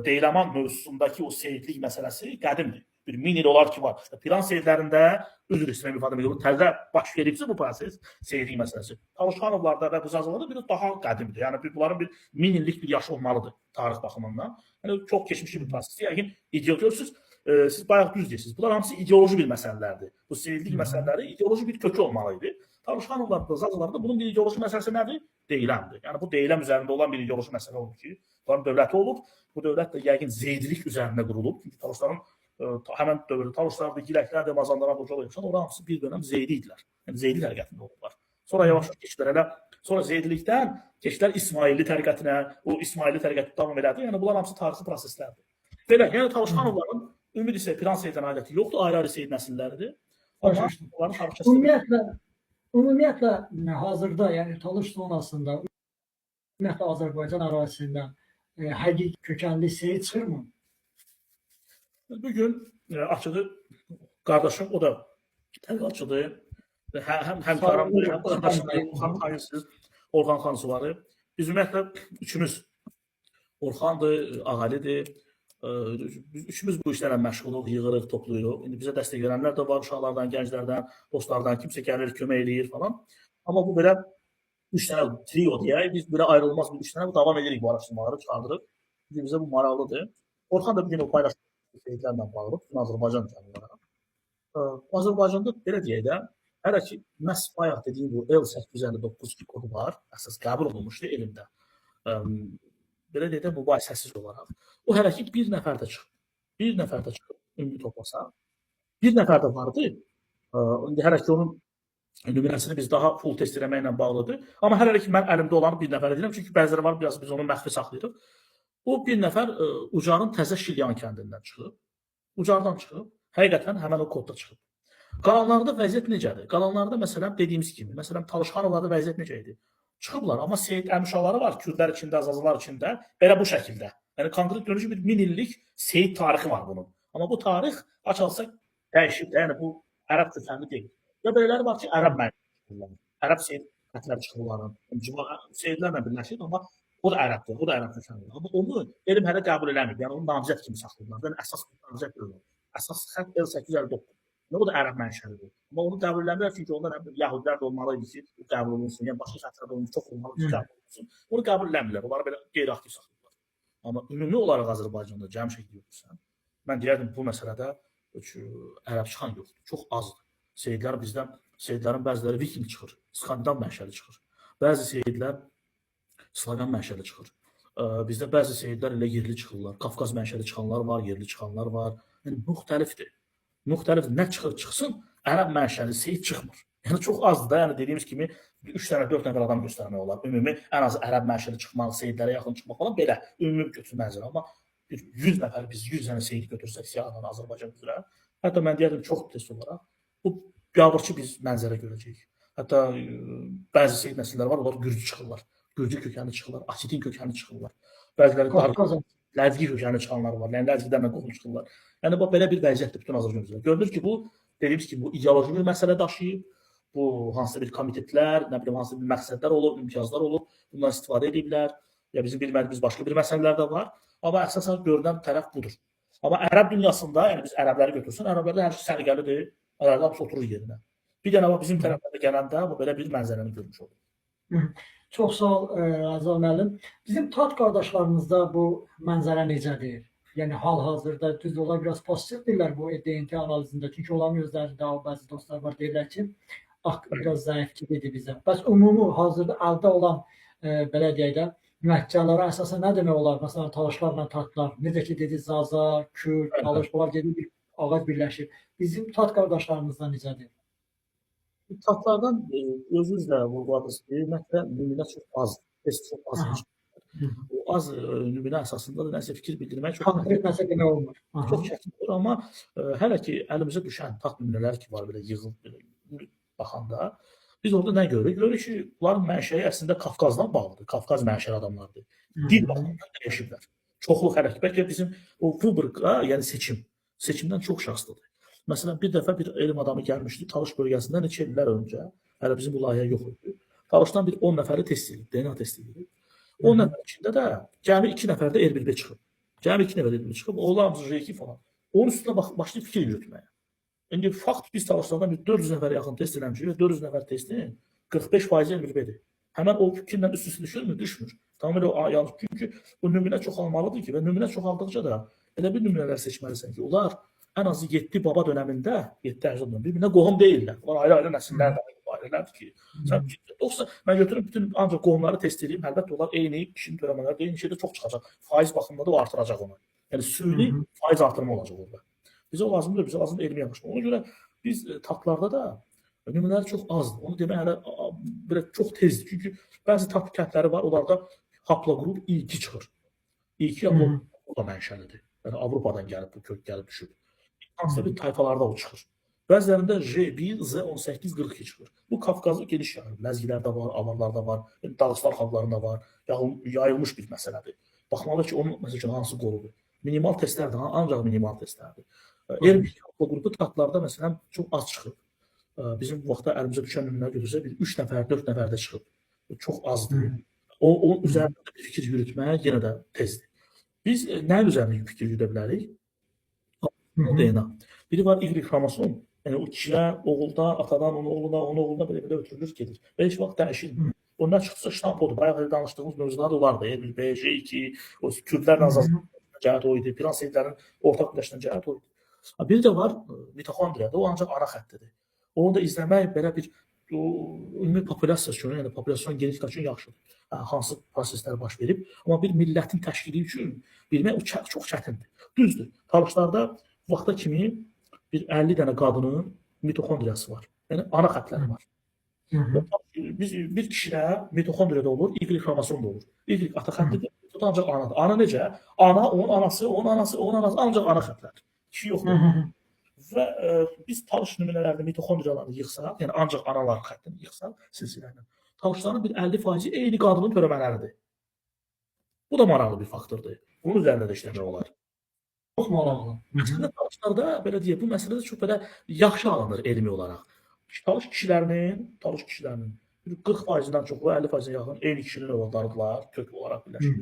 Deyləman mövzusundakı o Seyidlik məsələsi qədimdir. Bir 1000 il olar ki var. İran Seyidlərində üzr istəyirəm ifadəmi yox, təzə baş veribsə bu proses, Seyidlik məsələsi. Talışxanovlarda və bu zazalarda biraz daha qədimdir. Yəni bunların bir 1000 illik bir yaşı olmalıdır tarix baxımından. Yəni çox keçmişli bir prosesdir. Yəqin ideoloji siz bayaq düz deyirsiniz. Bunlar hamısı ideoloji bir məsələlərdir. Bu Seyidlik məsələləri ideoloji bir kökü olmalıydı. Talışxanovlarda, zazalarda bunun bir ideoloji məsələsi nədir? Deyləmdir. Yəni bu deyləm üzərində olan bir ideoloji məsələ olub ki, bunların dövləti olub. Bu dövlət də yəqin Zeydilik üzərində qurulub. Çünki Talışların həmən dövrdə Talışlarda, Giləklər də, Mazandaran, Bocalı yoxsa, onlar hamısı bir dönəm Zeydi idilər. Yəni Zeydi tərəqətində olublar. Sonra yavaş-yavaş keçdilər elə. Sonra Zeydilikdən keçdilər İsmailli tərəqətinə. O İsmailli tərəqəti davam elədi. Yəni bunlar hamısı tarixi proseslərdir. Belə, yəni Talışxanovların ümid isə Piran Seyiddən aidiyyəti yoxdur, ayrı-ayrı Seyid nəsilləridir. Onların tarixçəsi Ümumiyyətlə hazırda, yəni Talış zonasında, ümumiyyətlə Azərbaycan ərazisində həqiqi kökənli Seyid çıxırmı? Bugün açığı qardaşım, o da tədqiqatçıdır. Həmkarımdır, Orxan tanıyırsınız, Orxan Xansuvarı. Biz ümumiyyətlə üçümüz, Orxandır, Ağalidir, üçümüz bu işlərlə məşğuluq, yığırıq, topluyuruq. İndi bizə dəstək verənlər də var, uşaqlardan, gənclərdən, dostlardan, kimsə gəlir, kömək eləyir falan. Amma bu belə 3 dənə trio deyək, biz belə ayrılmaz bir 3 dənə davam edirik bu araşdırmaları, çıxardırıq. Çünki bizə bu maraqlıdır. Orxan da bir gün o paylaşdığı şeylərlə bağlı, Azərbaycan üzərindən. Azərbaycanda belə deyək də, hələ ki, məhz bayaq dediyim bu L859 kodu var, əsas qəbul olunmuşdu elmdə. Belə deyək də, mübahisəsiz olaraq. O hələ ki, bir nəfər də çıxıb. Bir nəfər də çıxıb, ümumi toplasa. Bir nəfər də vardı. İndi hələ ki, onun nümunəsini biz daha full test eləməklə bağlıdır. Amma hələ ki, mən əlimdə olanı bir nəfər edirəm. Çünki bəziləri var, biraz biz onu məxfi saxlayırıq. O bir nəfər Ucarın Təzə Şilyan kəndindən çıxıb. Ucardan çıxıb. Həqiqətən həmən o kodda çıxıb. Qalanlarda vəziyyət necədir? Qalanlarda məsələn dediyimiz kimi, məsələn Talışxanovlarda vəziyyət necə idi? Çıxıblar, amma Seyid əmişaları var, Kürdlər içində, Azazalar içində, belə bu şəkildə. Yəni konkret görünüşü bir 1000 illik Seyid tarixi var bunun. Amma bu tarix açılsa dəyişib, yəni bu ərəb kökənli deyil. Ya belələri var ki, ərəb mənşəli. Ərəb Seyid xətləri çıxıbların. Seyidlərlə birləşir, amma o da ərəbdir, o da ərəb kökənlidir. Amma onu elm hələ qəbul eləmir. Yəni onu namizəd kimi saxlayırlar. Yəni əsas namizəd görülür. Əsas xətt L859. O da ərəb mənşəlidir. Amma onu qəbul eləmirlər çünki onda Yahudilər də olmalı idi ki, bu qəbul olunsun. Yəni başqa xətlərdə olmuş çox olmalı ki, qəbul olunsun. Onu qəbul eləmirlər. Onları belə qeyri-aktiv saxlayırlar. Amma ümumi olaraq Azərbaycanda cəmi şəkildə yoxdursa, mən deyərdim bu məsələdə ərəb çıxan yoxdur. Çox azdır. Seyidlər bizdən, Seyidlərin bəziləri Viking çıxır, Skandinav mənşəli çıxır. Bəzi Seyidlər Slagan mənşəli çıxır. Bizdə bəzi Seyidlər elə yerli çıxırlar. Qafqaz mənşəli çıxanlar var, yerli çıxanlar var. Yəni müxtəlifdir. Müxtəlif nə çıxır çıxsın, ərəb mənşəli Seyid çıxmır. Yəni çox azdır da, yəni dediyimiz kimi 3 dənə, 4 nəfər adam göstərmək olar. Ümumi ən azı ərəb mənşəli çıxmaq, Seyidlərə yaxın çıxmaq falan belə ümumi götürməzdir. Amma 100 nəfər biz 100 dənə Seyid götürsək siyahıdan Azərbaycan üzrə, hətta mən deyərdim çox test olaraq bu biabırçı biz mənzərə görəcəyik. Hətta bəzi Seyid nəsillər var, onlar Gürcü çıxırlar. Gürcü kökənli çıxırlar, Asitin kökənli çıxırlar. Bəziləri Ləzgi kökənli çıxanlar var. Yəni Ləzgidən də qohum çıxırlar. Yəni bu belə bir vəziyyətdir bütün Azərbaycan üzrə. Görünür ki, bu dediyimiz kimi bu ideoloji bir məsələ daşıyıb. Bu hansısa bir komitetlər, nə bilim hansısa bir məqsədlər olub, imtiyazlar olub, bundan istifadə ediblər. Ya bizim bilmədiyimiz başqa bir məsələlər də var. Amma əsasən görünən tərəf budur. Amma ərəb dünyasında, yəni biz ərəbləri götürsən, ərəblərdə hər şey səliqəlidir. Ərəblər hamısı oturur yerinə. Bir dənə bizim tərəflərdə gələndə bu belə bir mənzərəni görmüş olur. Çox sağ ol Azər müəllim. Bizim tat qardaşlarımızda bu mənzərə necədir? Yəni hal-hazırda düz ola biraz pozitivdirlər bu DNT analizində. Çünki onların özlərində bəzi dostlar var deyirlər ki, biraz zəif gibidir bizə. Bəs ümumi hazırda əldə olan belə deyək də nəticələrə əsasən nə demək olar? Məsələn, Talışlarla tatlar, necə ki dedi Zaza, Kürd, Talış, bunlar gedib bir ağac birləşir. Bizim tat qardaşlarımızda necədir? Tatlardan özünüzlə vurğuladınız ki, ümumiyyətlə nümunə çox azdır. Test çox azdır. O az nümunə əsasında da nəsə fikir bildirmək Konkret nəsə demək olmur. çox çətin olur, amma hələ ki əlimizə düşən tak nümunələr ki var belə yığılıb belə baxanda biz orada nə görürük? Görürük ki, bunların mənşəyi əslində Qafqazdan bağlıdır. Qafqaz mənşəli adamlardır. Dil baxımından dəyişiblər. Çoxluq hələ ki, bəlkə bizim o Vıbrqa, yəni seçimdən çox şanslıdır. Məsələn, bir dəfə bir elm adamı gəlmişdi Talış bölgəsində neçə illər öncə. Hələ bizim bu layihə yox idi. Talışdan bir 10 nəfəri test edib, DNA test edib. 10 nəfər içində də cəmi 2 nəfər də Erbilbə çıxıb. Cəmi 2 nəfər Erbilbə çıxıb, onlar hamısı J2 falan. Onun üstünə başlayıb fikir yürütməyə. İndi fakt biz Talışlardan bir 400 nəfərə yaxın test eləmişik. 400 nəfər testin 45% Erbilbədir. Həmən o fikirlə üst-üstə düşürmü? Düşmür. Tamamilə yanlış. Çünki bu nümunə çoxalmalıdır ki, və nümunə çoxaldıqca da elə bir nümunələr seçməlisən ki, onlar ən azı 7 baba dönəmində, 7 əcdad dönəmində bir-birinə qohum deyirlər. Onlar ayrı-ayrı nəsillər də ailələrdir ki, sən yoxsa mən götürüb bütün ancaq qohumları test edeyim, əlbəttə onlar eyni kişinin törəmələri eyni şeydə çox çıxacaq. Faiz baxımında da o artıracaq onu. Yəni süni faiz artırma olacaq orada. Bizə o lazımdır, bizə lazımdır elmi yanaşma. Ona görə biz taklarda da nümunələr çox azdır. Onu demək hələ belə çox tezdir. Çünki bəzi tak kəndləri var, onlarda haplogrup ilki çıxır. İlki haplogrup da mənşəlidir. Yəni Avropadan gəlib bu kök gəlib düşüb. Hansısa bir tayfalarda o çıxır. Bəzilərində J1, Z18, 42 çıxır. Bu Qafqazı geniş yayılır. Ləzgilərdə var, avarlarda var, Dağıstan xalqlarında var. Yayılmış bir məsələdir. Baxmalı ki, onun məsələn hansı qoludur. Minimal testlərdir, ancaq minimal testlərdir. Erbil qrupu taklarda məsələn çox az çıxıb. Bizim bu vaxtda əlimizə düşən nümunələr götürsə bir 3 nəfər, 4 nəfərdə çıxıb. Çox azdır. Onun üzərində bir fikir yürütmək yenə də tezdir. Biz nəyin üzərində fikir yürüdə bilərik? DNA. Biri var Y xromosom. Yəni o kişilər oğuldan, atadan, onun oğluna belə ötürülür gedir. Və heç vaxt dəyişilmir. Ondan çıxsa ştamp odur. Bayaq danışdığımız mövzular da olardı. Erbil, J2, o Kürdlərlə azadlıqla cəhət o idi. Piranseidlərin ortaq birləşdən cəhət o idi. Bir də var mitoxondriyadır. O ancaq ana xəttidir. Onu da izləmək belə bir ümumi populyasiya üçün, yəni populyasyon genetika üçün yaxşıdır. Hansı proseslər baş verib. Amma bir millətin təşkili üçün bilmək o çox çətindir. Düzdür. Talışlarda vaxta kimi bir 50 dənə qadının mitoxondriyası var. Yəni ana xətləri var. Biz bir kişidə mitoxondriyada olur, Y xromosom da olur. Y ata xəttidir, o da ancaq anadır. Ana necə? Ana, onun anası, ancaq ana xətlər. Kişi yoxdur. Və biz talış nümunələrində mitoxondriyalarını yığsaq, yəni ancaq analar xəttini yığsaq silsilələrlə, talışların bir 50% eyni qadının törəmələridir. Bu da maraqlı bir faktordur. Bunun üzərində də işləmək olar. Çox maraqlı. Əslində talışlarda belə deyək, bu məsələdə çox belə yaxşı alınır elmi olaraq. Talış kişilərinin 40%-dən çox, 50%-ə yaxın eyni kişinin övladlarıdırlar, kök olaraq birləşir.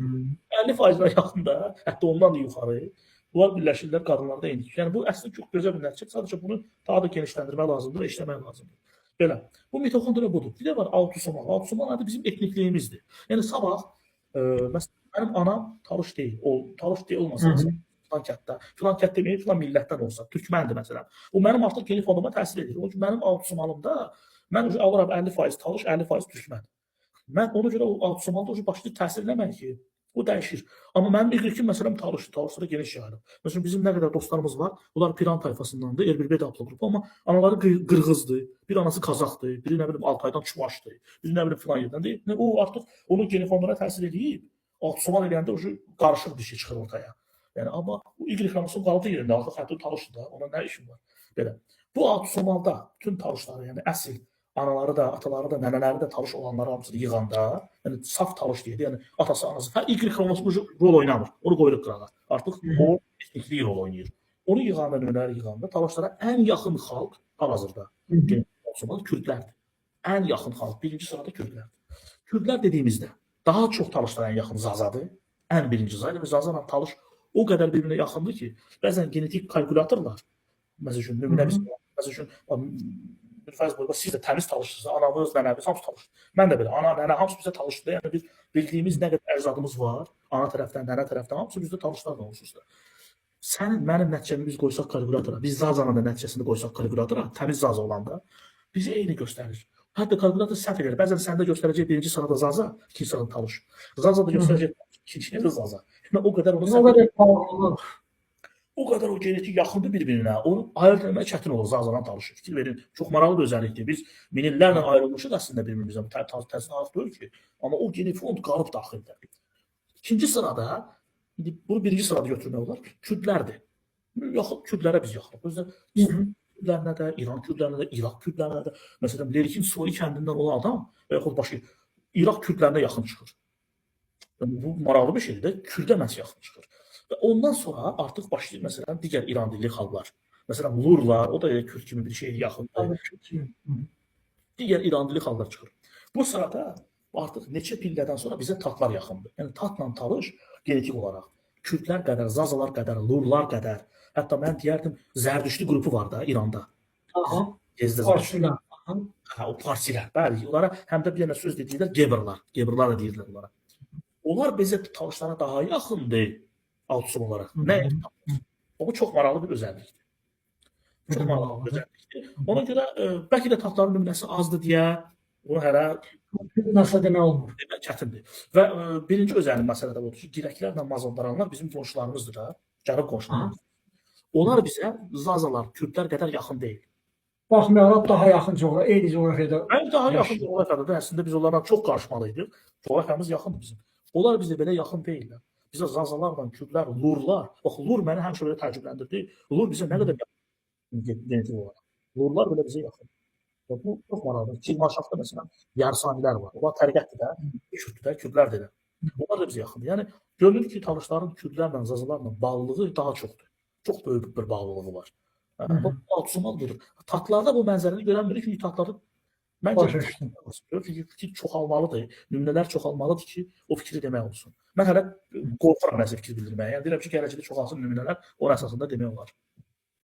50%-ə yaxın da, hətta ondan da yuxarı, bunlar birləşirlər qadınlarda eyni. Yəni bu əslində çox gözəl bir nəticə. Sadəcə bunu daha da genişləndirmək lazımdır və işləmək lazımdır. Belə. Bu mitoxondriya budur. Bir də var autosomal. Autosomal adı bizim etnikliyimizdir. Yəni sabah məsələn mənim anam talış deyil. O talış deyil olmasa filan kənd deməyib, filan millətdən olsa, türkməndir məsələn. O mənim artıq geni fonuma təsir edir. O ki mənim autosomalımda mən alıram 50% talış, 50% türkmən. Mən ona görə o autosomalda başlayır təsir eləmək ki, o dəyişir. Amma mənim ilkin məsələm talışdır. Talışda da geniş yayılıb. Məsələn bizim nə qədər dostlarımız var, onlar Piran tayfasındandır, Erbil qrupu, amma anaları qırğızdır, bir anası Qazaxdır, biri nə bilim Altaydan Çuvaşdır, biri nə bilim filan yerdəndir. O artıq onun geni fonuna təsir edib, autosomal eləyəndə o qarışıq bir şey çıxır ortaya. Yəni amma bu Y xromosom qaldı yerində, artıq hətta talışdır da, ona nə işim var? Belə. Bu autosomalda bütün talışları, yəni əsl anaları da, ataları da, nənələri də talış olanları hamısını yığanda, yəni saf talış deyir, yəni atası, anası, Y xromosomu rol oynamır. Onu qoyuruq qırağa. Artıq o etnikli rol oynayır. Onu yığanda, nömrələri yığanda talışlara ən yaxın xalq hal-hazırda autosomal Kürdlərdir. Ən yaxın xalq birinci sırada Kürdlərdir. Kürdlər dediyimizdə daha çox talışlara ən yaxın Zazadır. Ən birinci Zaza və Zazanla talış o qədər bir-birinə yaxındır ki, bəzən genetik kalkulatorlar, məsəl üçün, nümunə biz, məsəl üçün, bir fərz boyda siz də təmiz talışırsınız, anamız, nənəmiz, hamısı talışır. Mən də belə, ana, nənə, hamısı bizə talışdır. Yəni biz bildiyimiz nə qədər əcdadımız var, ana tərəfdən, nənə tərəfdən, hamısı bizdə talışlarla olursunuz. Sənin, mənim nəticəmi biz qoysaq kalkulatora, biz Zazanın da nəticəsini qoysaq kalkulatora, təmiz Zaza olanda, bizi eyni göstərir. Hətta kalkulator səhv edir. Bəzən səndə göstərəcək birinci sırada Zaza, ikinci sırada talış. Zaza da göstərəcək ikinci də Zaza. O qədər o genetik yaxındır bir-birinə. Onu ayırt etmək çətin olur Zazadan talışır. Fikir verin, çox maraqlı bir özəllikdir. Biz minillərlə ayrılmışıq əslində bir-birimizdən. Təsnifat deyil ki, amma o geni fond qalıb daxildə. İkinci sırada, indi bunu birinci sırada götürmək olar, Kürdlərdir. Yaxın Kürdlərə biz yaxınıq. Özdə İsrail Kürdlərinə də, İran Kürdlərinə də, İraq Kürdlərinə də, məsələn, Lerkin Suri kəndindən olan adam və yaxud başqa İraq Kürdlərinə yaxın çıxır. Yəni, bu maraqlı bir şeydir də, Kürdə məhz yaxın çıxır. Və ondan sonra artıq başlayır, məsələn, digər İran dilli xalqlar. Məsələn, Lurlar, o da Kürd kimi bir şeyə yaxındır. Digər İran dilli xalqlar çıxır. Bu sırada artıq neçə pillədən sonra bizə tatlar yaxındır. Yəni, tatla talış genetik olaraq. Kürdlər qədər, Zazalar qədər, Lurlar qədər, hətta mən deyərdim, Zərdüştü qrupu var da İranda. Aha. Gezdə Farsilər. Aha. o Parsilər, bəli, onlara həm də bir dənə söz deyirlər, Geberlar. Geberlar da deyirlər onlara. Onlar bizə talışlara daha yaxındır autism olaraq. Nə? Bu çox maraqlı bir özəllikdir. Çox maraqlı bir özəllikdir. Ona görə bəlkə də tatların nümunəsi azdır deyə bunu hələ Nasıl demək olmur. demək çətindir. Və birinci özəllik məsələ də budur ki, girəklərlə mazandaranlar bizim qonşularımızdır da, cənub qonşularımız. Onlar bizə Zazalar, Kürdlər qədər yaxın deyil. Baxmayaraq daha yaxın coğrafiya, eyni coğrafiyada. Məncə daha yaxın coğrafiyadadır. Əslində biz onlarla çox qarışmalıydıq. Coğrafiyamız yaxındır bizim. Onlar bizə belə yaxın deyillər. Bizə Zazalarla, Kürdlər, Lurlar, bax Lur məni həmişə belə təəccübləndirdi. Lur bizə nə qədər yaxın genetik olaraq. Lurlar belə bizə yaxın. Və bu çox maraqlıdır. Kirmanşahda məsələn Yarsanilər var. Onlar təriqətdir də, Kürdlər, Kürdlər də. Onlar da bizə yaxındır. Yəni görünür ki, talışların Kürdlərlə, Zazalarla bağlılığı daha çoxdur. Çox böyük bir bağlılığı var. Bu autismal budur. Tatlarda bu mənzərəni görən biri ki, tatları məncə fikir çoxalmalıdır. Nümunələr çoxalmalıdır ki, o fikri demək olsun. Mən hələ qorxuram nəsə fikir bildirməyə. Yəni deyirəm ki, gələcəkdə çoxalsın nümunələr, onun əsasında demək olar.